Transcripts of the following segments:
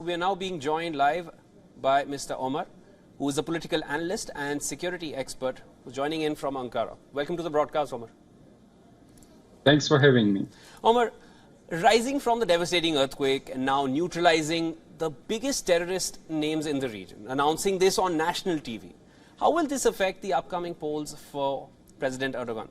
we are now being joined live by Mr. Omar, who is a political analyst and security expert who's joining in from Ankara. Welcome to the broadcast, Omar. Thanks for having me. Omar, rising from the devastating earthquake and now neutralizing the biggest terrorist names in the region, announcing this on national TV, how will this affect the upcoming polls for President Erdogan?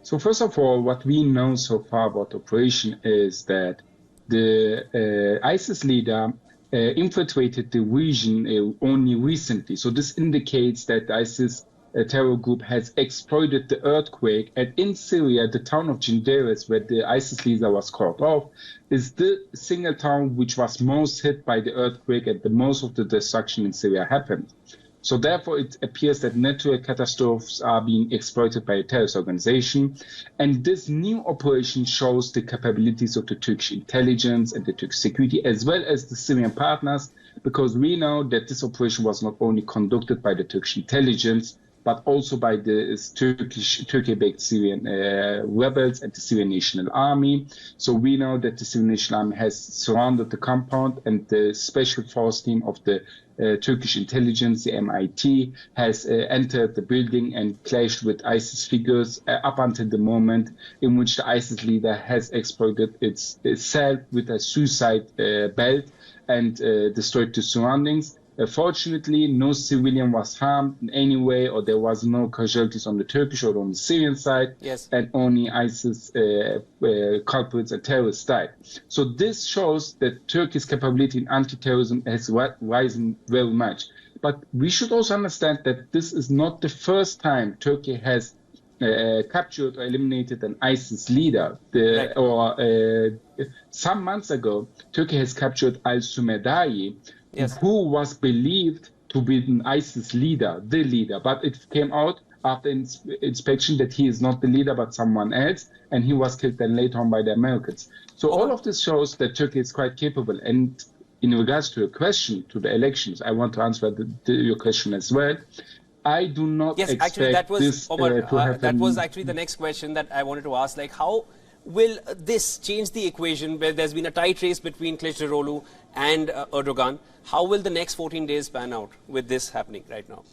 So first of all, what we know so far about the operation is that the ISIS leader infiltrated the region only recently. So this indicates that the ISIS terror group has exploited the earthquake. And in Syria, the town of Jinderes, where the ISIS leader was caught off, is the single town which was most hit by the earthquake and the most of the destruction in Syria happened. So therefore, it appears that natural catastrophes are being exploited by a terrorist organization. And this new operation shows the capabilities of the Turkish intelligence and the Turkish security, as well as the Syrian partners, because we know that this operation was not only conducted by the Turkish intelligence, but also by the Turkey-backed Syrian rebels and the Syrian National Army. So we know that the Syrian National Army has surrounded the compound, and the special force team of the Turkish intelligence, the MIT, has entered the building and clashed with ISIS figures up until the moment in which the ISIS leader has exploited itself with a suicide belt and destroyed the surroundings. Fortunately, no civilian was harmed in any way, or there was no casualties on the Turkish or on the Syrian side, yes. And only ISIS culprits and terrorists died. So this shows that Turkey's capability in anti-terrorism has risen very much. But we should also understand that this is not the first time Turkey has captured or eliminated an ISIS leader. Some months ago, Turkey has captured al-Sumedai, yes, who was believed to be an ISIS leader, the leader. But it came out after inspection that he is not the leader, but someone else, and he was killed then later on by the Americans. So all of this shows that Turkey is quite capable. And in regards to your question, to the elections, I want to answer your question as well. I do not expect actually, that was, this Omar, to happen. that was actually the next question that I wanted to ask. Like, how will this change the equation where there's been a tight race between Kılıçdaroğlu and Erdogan? How will the next 14 days pan out with this happening right now?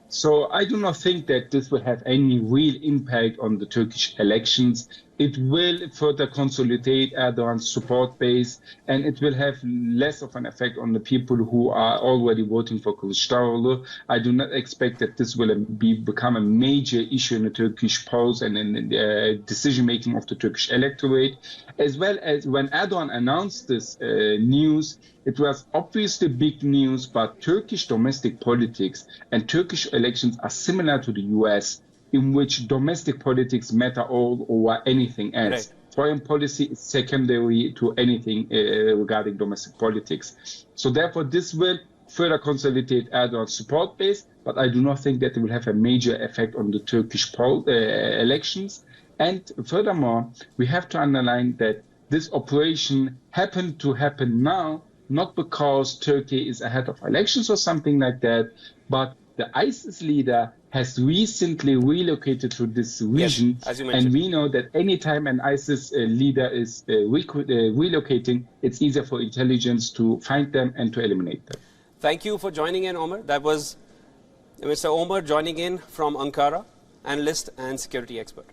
So I do not think that this will have any real impact on the Turkish elections. It will further consolidate Erdogan's support base, and it will have less of an effect on the people who are already voting for Kılıçdaroğlu. I do not expect that this will become a major issue in the Turkish polls and in the decision-making of the Turkish electorate. As well as when Erdogan announced this news, it was obviously big news, but Turkish domestic politics and Turkish elections are similar to the US, in which domestic politics matter all over anything else. Right. Foreign policy is secondary to anything regarding domestic politics. So therefore, this will further consolidate Erdogan's support base, but I do not think that it will have a major effect on the Turkish elections. And furthermore, we have to underline that this operation happened to happen now, not because Turkey is ahead of elections or something like that, but the ISIS leader has recently relocated to this region, yes, as you mentioned. And we know that anytime an ISIS leader is relocating, it's easier for intelligence to find them and to eliminate them. Thank you for joining in, Omar. That was Mr. Omar joining in from Ankara, analyst and security expert.